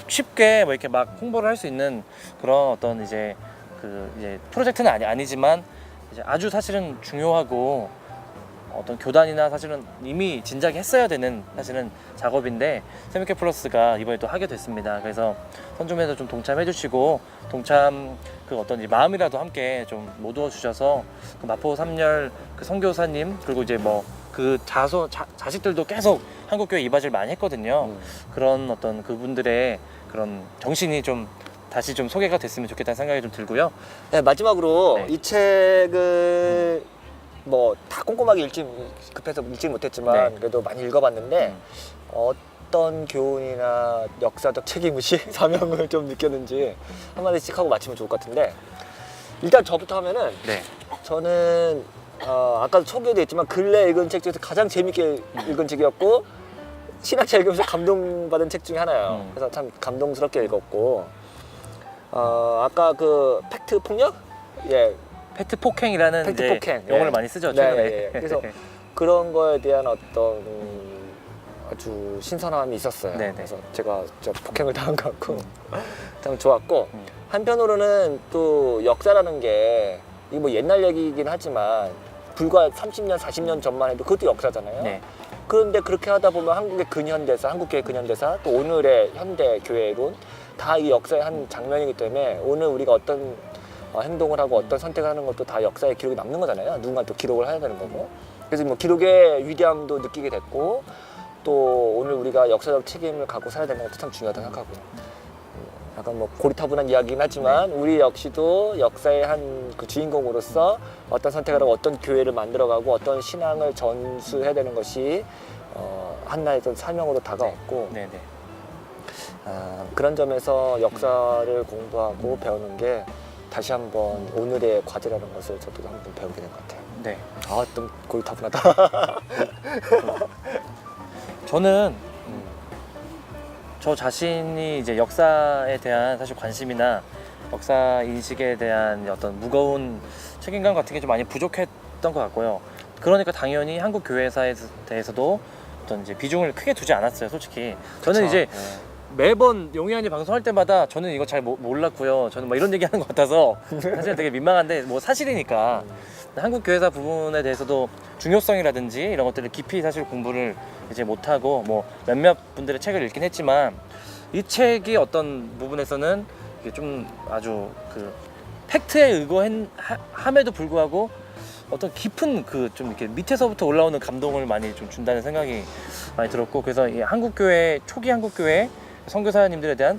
쉽게 뭐 이렇게 막 홍보를 할 수 있는 그런 어떤 이제 그 이제 프로젝트는 아니지만 이제 아주 사실은 중요하고 어떤 교단이나 사실은 이미 진작에 했어야 되는 사실은 작업인데 세미케 플러스가 이번에 또 하게 됐습니다. 그래서 선주문에도 좀 동참해 주시고 동참 그 어떤 이 마음이라도 함께 좀 모두어 주셔서 그 마포 3열 그 선교사님 그리고 이제 뭐 그 자식들도 계속 한국교회 이바지를 많이 했거든요. 그런 어떤 그분들의 그런 정신이 좀 다시 좀 소개가 됐으면 좋겠다는 생각이 좀 들고요. 네, 마지막으로 네. 이 책을 뭐 다 꼼꼼하게 급해서 읽지 못했지만 네. 그래도 많이 읽어봤는데 어떤 교훈이나 역사적 책임의식, 사명을 좀 느꼈는지 한마디씩 하고 마치면 좋을 것 같은데 일단 저부터 하면은 네. 저는 아까도 소개도 했지만 근래 읽은 책 중에서 가장 재밌게 읽은 책이었고 신학책 읽으면서 감동받은 책 중에 하나예요. 그래서 참 감동스럽게 읽었고 아까 그 팩트 폭력? 예, 팩트 폭행이라는 팩트 이제 폭행. 용어를 예. 많이 쓰죠 네, 최근에. 예, 예. 그래서 그런 거에 대한 어떤 아주 신선함이 있었어요. 네네. 그래서 제가 진짜 폭행을 당한 것 같고 참 좋았고 한편으로는 또 역사라는 게 이게 뭐 옛날 얘기이긴 하지만 불과 30년, 40년 전만 해도 그것도 역사잖아요. 네. 그런데 그렇게 하다 보면 한국의 근현대사, 한국교회 근현대사, 또 오늘의 현대 교회론 다 이 역사의 한 장면이기 때문에 오늘 우리가 어떤 행동을 하고 어떤 선택을 하는 것도 다 역사에 기록이 남는 거잖아요. 누군가 또 기록을 해야 되는 거고. 그래서 뭐 기록의 위대함도 느끼게 됐고 또 오늘 우리가 역사적 책임을 갖고 살아야 되는 것도 참 중요하다고 생각하고요. 약간 뭐 고리타분한 이야기긴 하지만 우리 역시도 역사의 한 그 주인공으로서 어떤 선택을 하고 어떤 교회를 만들어가고 어떤 신앙을 전수해야 되는 것이 한나의 좀 사명으로 다가왔고 네네. 그런 점에서 역사를 공부하고 배우는 게 다시 한번 오늘의 과제라는 것을 저도 한번 배우게 된 것 같아요. 네. 좀 고리타분하다. 저는 저 자신이 이제 역사에 대한 사실 관심이나 역사 인식에 대한 어떤 무거운 책임감 같은 게 좀 많이 부족했던 것 같고요. 그러니까 당연히 한국 교회사에 대해서도 어떤 이제 비중을 크게 두지 않았어요, 솔직히. 저는 그쵸. 이제 매번 용희안이 방송할 때마다 저는 이거 잘 몰랐고요. 저는 막 이런 얘기하는 것 같아서 사실 되게 민망한데 뭐 사실이니까 한국 교회사 부분에 대해서도 중요성이라든지 이런 것들을 깊이 사실 공부를 이제 못하고 뭐 몇몇 분들의 책을 읽긴 했지만 이 책이 어떤 부분에서는 이게 좀 아주 그 팩트에 의거함에도 불구하고 어떤 깊은 그 좀 이렇게 밑에서부터 올라오는 감동을 많이 좀 준다는 생각이 많이 들었고, 그래서 이 한국교회 초기 한국교회 선교사님들에 대한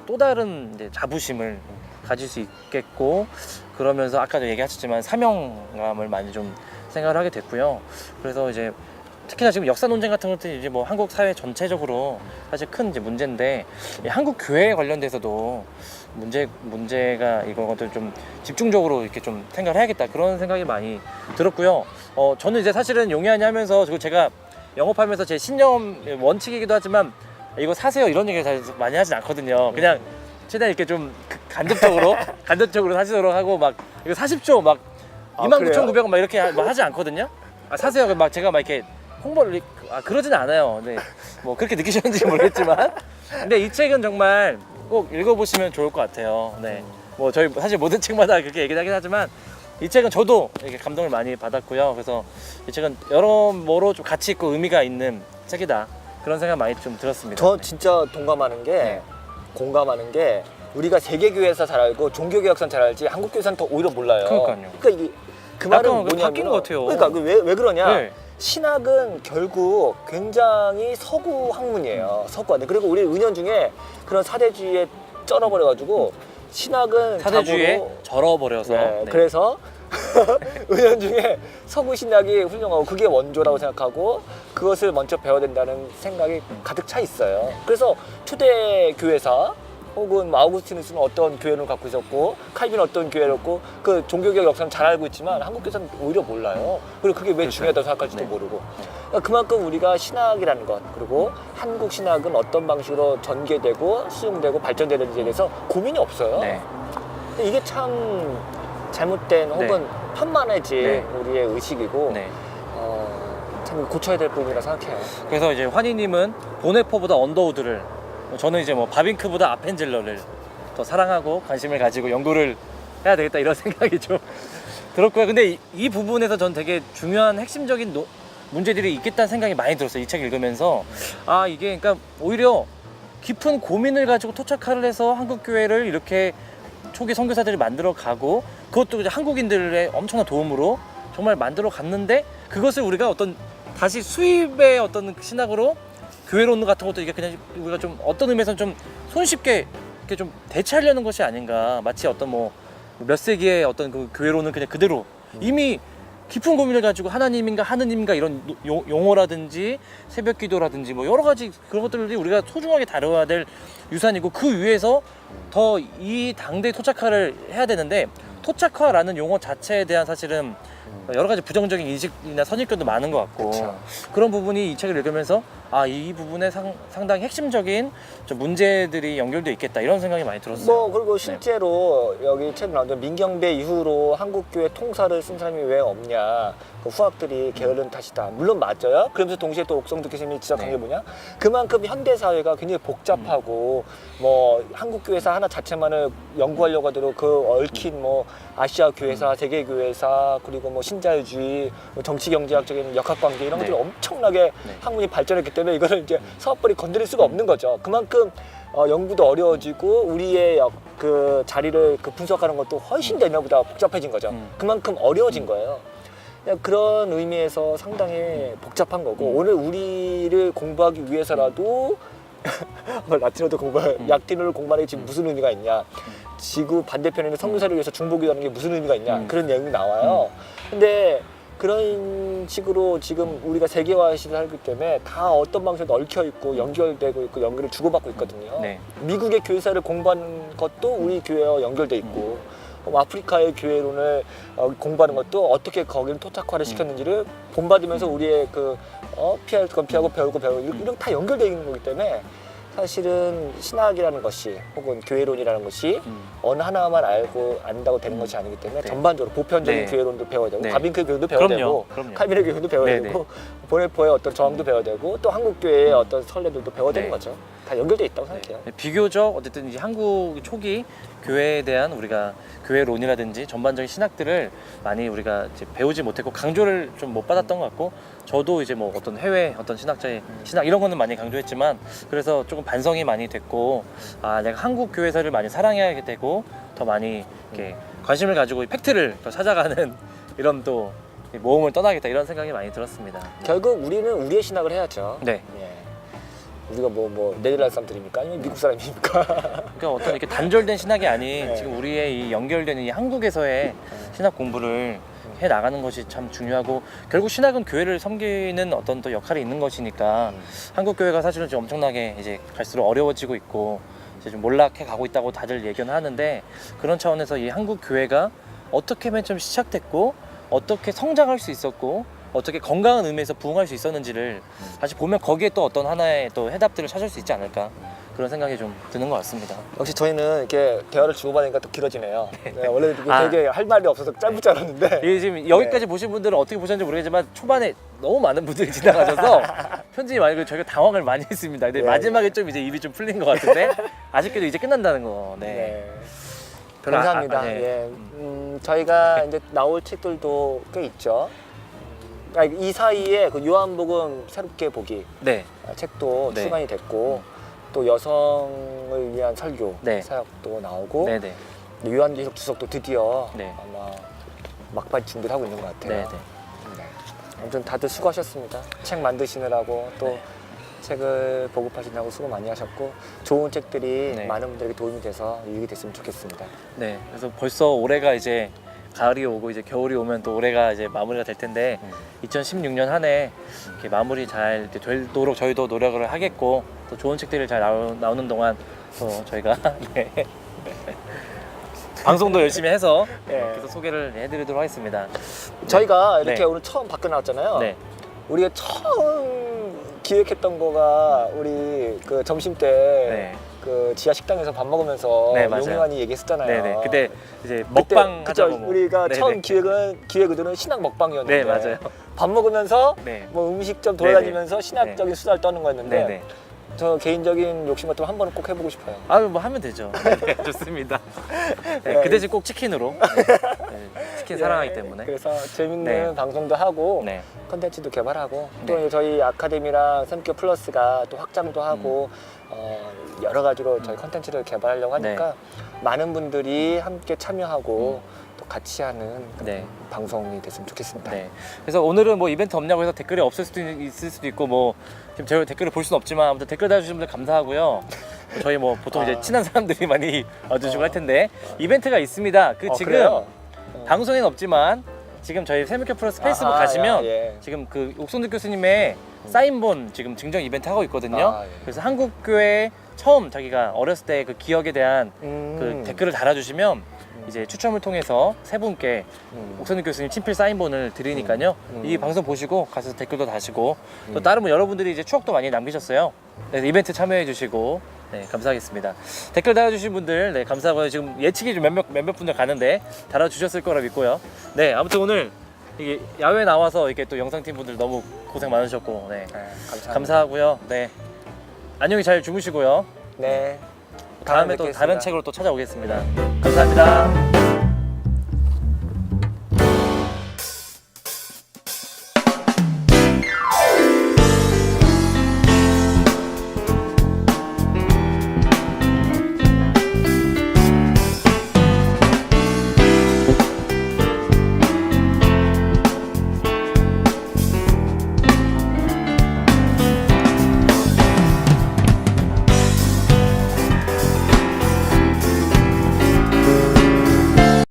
또 다른 이제 자부심을 가질 수 있겠고, 그러면서 아까도 얘기하셨지만 사명감을 많이 좀 생각을 하게 됐고요. 그래서 이제 특히나 지금 역사 논쟁 같은 것들이 이제 뭐 한국 사회 전체적으로 사실 큰 이제 문제인데, 이 한국 교회에 관련돼서도 문제가 이런 것들 좀 집중적으로 이렇게 좀 생각을 해야겠다, 그런 생각이 많이 들었고요. 저는 이제 사실은 용희안이 하면서, 그리고 제가 영업하면서 제 신념 원칙이기도 하지만 이거 사세요 이런 얘기를 잘 많이 하진 않거든요. 그냥 최대한 이렇게 좀 간접적으로 사시도록 하고, 막 이거 사십시오 막 29,900원 막 이렇게 하지 않거든요. 사세요 막 제가 막 이렇게 홍보를 그러진 않아요. 네. 뭐 그렇게 느끼셨는지 모르겠지만, 근데 이 책은 정말 꼭 읽어보시면 좋을 것 같아요. 네. 뭐 저희 사실 모든 책마다 그렇게 얘기를 하긴 하지만 이 책은 저도 이렇게 감동을 많이 받았고요. 그래서 이 책은 여러모로 좀 가치 있고 의미가 있는 책이다, 그런 생각 많이 좀 들었습니다. 저 진짜 동감하는 게, 공감하는 게, 우리가 세계교회에서 잘 알고 종교개혁선 잘 알지 한국교회에서는 더 오히려 몰라요. 그러니까요. 그러니까 이게 그 말은 약간 뭐냐면, 바뀐 것 같아요. 그러니까 왜 그러냐? 네. 신학은 결국 굉장히 서구 학문이에요. 서구 학문. 그리고 우리 은연중에 그런 사대주의에 쩔어버려가지고 신학은 사대주의에 잡으로, 절어버려서. 네. 네. 그래서 은연중에 서구 신학이 훌륭하고 그게 원조라고 생각하고 그것을 먼저 배워야 된다는 생각이 가득 차 있어요. 그래서 초대 교회사 혹은 아우구스티누스는 어떤 교회를 갖고 있었고 칼빈은 어떤 교회였고 그 종교개혁 역사는 잘 알고 있지만 한국교회는 오히려 몰라요. 그리고 그게 왜 그렇죠. 중요하다고 생각할지도 네. 모르고. 그러니까 그만큼 우리가 신학이라는 것, 그리고 한국 신학은 어떤 방식으로 전개되고 수용되고 발전되는지에 대해서 고민이 없어요. 네. 근데 이게 참 잘못된 혹은 편만해진 네. 우리의 의식이고 네. 참 고쳐야 될 부분이라 생각해요. 그래서 이제 환희님은 보네포보다 언더우드를, 저는 이제 뭐 바빙크보다 아펜젤러를 더 사랑하고 관심을 가지고 연구를 해야 되겠다, 이런 생각이 좀 들었고요. 근데 이 부분에서 전 되게 중요한 핵심적인 문제들이 있겠다는 생각이 많이 들었어요. 이 책 읽으면서 이게 그러니까 오히려 깊은 고민을 가지고 토착화를 해서 한국 교회를 이렇게 초기 선교사들이 만들어 가고, 그것도 이제 한국인들의 엄청난 도움으로 정말 만들어 갔는데, 그것을 우리가 어떤 다시 수입의 어떤 신학으로 교회론 같은 것도 이게 그냥 우리가 좀 어떤 의미에서는 좀 손쉽게 이렇게 좀 대체하려는 것이 아닌가. 마치 어떤 뭐 몇 세기의 어떤 그 교회론은 그냥 그대로 이미 깊은 고민을 가지고 하느님인가 이런 용어라든지 새벽기도라든지 뭐 여러 가지 그런 것들이 우리가 소중하게 다뤄야 될 유산이고, 그 위에서 더 이 당대에 토착화를 해야 되는데, 토착화라는 용어 자체에 대한 사실은 여러 가지 부정적인 인식이나 선입견도 많은 것 같고, 그쵸. 그런 부분이 이 책을 읽으면서 이 부분에 상당히 핵심적인 좀 문제들이 연결돼 있겠다, 이런 생각이 많이 들었어요. 그리고 실제로 여기 책 나오는 민경배 이후로 한국교회 통사를 쓴 사람이 왜 없냐, 그 후학들이 게으른 탓이다. 물론 맞아요. 그러면서 동시에 또 옥성두 교수님이 지적한 네. 게 뭐냐, 그만큼 현대 사회가 굉장히 복잡하고 뭐 한국교회사 하나 자체만을 연구하려고 하더라도 그 얽힌 뭐 아시아 교회사, 세계 교회사, 그리고 뭐 신자유주의, 뭐 정치 경제학적인 역학관계 이런 것들이 엄청나게 학문이 발전했기 때문에 이거를 이제 사업벌이 건드릴 수가 없는 거죠. 그만큼 연구도 어려워지고 우리의 그 자리를 그 분석하는 것도 훨씬 더 옛날보다 복잡해진 거죠. 그만큼 어려워진 거예요. 그런 의미에서 상당히 복잡한 거고, 오늘 우리를 공부하기 위해서라도 라틴어도 약틴어를 공부하는 게 지금 무슨 의미가 있냐, 지구 반대편에 있는 선교사를 위해서 중보기도하는 게 무슨 의미가 있냐, 그런 내용이 나와요. 근데 그런 식으로 지금 우리가 세계화 시대를 살기 때문에 다 어떤 방식으로 얽혀 있고 연결되고 있고 연결을 주고받고 있거든요. 네. 미국의 교회사를 공부하는 것도 우리 교회와 연결돼 있고 아프리카의 교회론을 공부하는 것도 어떻게 거기를 토착화를 시켰는지를 본받으면서 우리의 피할 건 피하고 배우고 이런 다 연결되어 있는 거기 때문에 사실은 신학이라는 것이 혹은 교회론이라는 것이 어느 하나만 알고 안다고 되는 것이 아니기 때문에 네. 전반적으로 보편적인 네. 교회론도 배워야 되고 네. 가빈크 교회도 배워야 되고 그럼요. 칼빈의 교회도 배워야 네, 되고 보네포의 어떤 저항도 배워야 되고 또 한국 교회의 어떤 선례들도 배워야 되는 네. 거죠. 다 연결돼 있다고 생각해요. 비교적 어쨌든 이제 한국 초기 교회에 대한 우리가 교회론이라든지 전반적인 신학들을 많이 우리가 이제 배우지 못했고 강조를 좀 못 받았던 것 같고 저도 이제 뭐 어떤 해외 어떤 신학자의 신학 이런 거는 많이 강조했지만 그래서 조금 반성이 많이 됐고 아 내가 한국 교회사를 많이 사랑해야 되고 더 많이 이렇게 관심을 가지고 이 팩트를 더 찾아가는 이런 또 모험을 떠나겠다 이런 생각이 많이 들었습니다. 결국 우리는 우리의 신학을 해야죠. 네. 예. 우리가 뭐 네덜란드 사람들입니까? 아니면 미국 사람입니까? 그러니까 어떤 이렇게 단절된 신학이 아닌 네. 지금 우리의 이 연결되는 이 한국에서의 신학 공부를 해 나가는 것이 참 중요하고 결국 신학은 교회를 섬기는 어떤 또 역할이 있는 것이니까 한국 교회가 사실은 좀 엄청나게 이제 갈수록 어려워지고 있고 이제 좀 몰락해 가고 있다고 다들 얘기는 하는데 그런 차원에서 이 한국 교회가 어떻게 맨 처음 시작됐고 어떻게 성장할 수 있었고 어떻게 건강한 의미에서 부흥할 수 있었는지를 다시 보면 거기에 또 어떤 하나의 또 해답들을 찾을 수 있지 않을까 그런 생각이 좀 드는 것 같습니다. 역시 저희는 이렇게 대화를 주고받으니까 또 길어지네요. 네, 원래 이게 아. 되게 할 말이 없어서 짧을 줄 알았는데 이 지금 여기까지 보신 분들은 어떻게 보셨는지 모르겠지만 초반에 너무 많은 분들이 지나가셔서 편집이 많이 저희가 당황을 많이 했습니다. 근데 네. 마지막에 좀 이제 입이 좀 풀린 것 같은데 아쉽게도 이제 끝난다는 거. 네. 네. 별로 감사합니다. 네. 예. 저희가 이제 나올 책들도 꽤 있죠. 이 사이에 그 요한복음 새롭게 보기 네. 책도 네. 출간이 됐고 또 여성을 위한 설교 네. 사역도 나오고 네네. 요한계시록 주석도 드디어 네. 아마 막바지 준비를 하고 있는 것 같아요. 네네. 네. 아무튼 다들 수고하셨습니다. 책 만드시느라고 또 네. 책을 보급하시느라고 수고 많이 하셨고 좋은 책들이 네. 많은 분들에게 도움이 돼서 유익이 됐으면 좋겠습니다. 네. 그래서 벌써 올해가 이제 가을이 오고 이제 겨울이 오면 또 올해가 이제 마무리가 될 텐데 2016년 한 해 이렇게 마무리 잘 되도록 저희도 노력을 하겠고 또 좋은 책들이 잘 나오는 동안 또 저희가 네. 방송도 열심히 해서 네. 계속 소개를 해드리도록 하겠습니다. 저희가 이렇게 네. 오늘 처음 밖에 나왔잖아요. 네. 우리가 처음 기획했던 거가 우리 그 점심 때 네. 그 지하 식당에서 밥 먹으면서 네, 맞아요. 용인환이 얘기했었잖아요. 네네. 그때 이제 먹방 그때, 하자고 그쵸? 뭐. 우리가 네네. 처음 기획 의도는 신학 먹방이었는데 네 맞아요. 밥 먹으면서 네. 뭐 음식점 돌아다니면서 네네. 신학적인 수다를 떠는 거였는데 네네. 저 개인적인 욕심 같으면 한 번은 꼭 해보고 싶어요. 아뭐 하면 되죠. 네, 좋습니다. 네, 그 대신 꼭 치킨으로. 네, 치킨 사랑하기 때문에. 그래서 재밌는 네. 방송도 하고 네. 컨텐츠도 개발하고 네. 또 저희 아카데미랑 샘교 플러스가 또 확장도 하고 여러 가지로 저희 컨텐츠를 개발하려고 하니까 많은 분들이 함께 참여하고 또 같이 하는 네. 방송이 됐으면 좋겠습니다. 네. 그래서 오늘은 뭐 이벤트 없냐고 해서 댓글이 없을 수도 있을 수도 있고 뭐 지금 저희 댓글을 볼 수는 없지만 아무튼 댓글 달아주신 분들 감사하고요. 저희 뭐 보통 이제 친한 사람들이 많이 와주시고 할 텐데 이벤트가 있습니다. 그 지금 그래요? 방송에는 없지만 지금 저희 세미큐 플러스 페이스북 아하, 가시면 예. 지금 그 옥순득 교수님의 사인본 지금 증정 이벤트 하고 있거든요. 아, 예. 그래서 한국교회 처음 자기가 어렸을 때 그 기억에 대한 그 댓글을 달아주시면 이제 추첨을 통해서 세 분께 옥선익 교수님 친필 사인본을 드리니까요. 이 방송 보시고 가서 댓글도 다시고 또 다른 분 여러분들이 이제 추억도 많이 남기셨어요. 네, 이벤트 참여해 주시고 네, 감사하겠습니다. 댓글 달아주신 분들 네, 감사하고요. 지금 예측이 좀 몇몇 분들 가는데 달아주셨을 거라 믿고요. 네, 아무튼 오늘 이게 야외 나와서 이렇게 또 영상팀 분들 너무 고생 많으셨고 네, 감사합니다. 감사하고요. 네, 안녕히 잘 주무시고요. 네. 다음에 또 뵙겠습니다. 다른 책으로 또 찾아오겠습니다. 감사합니다.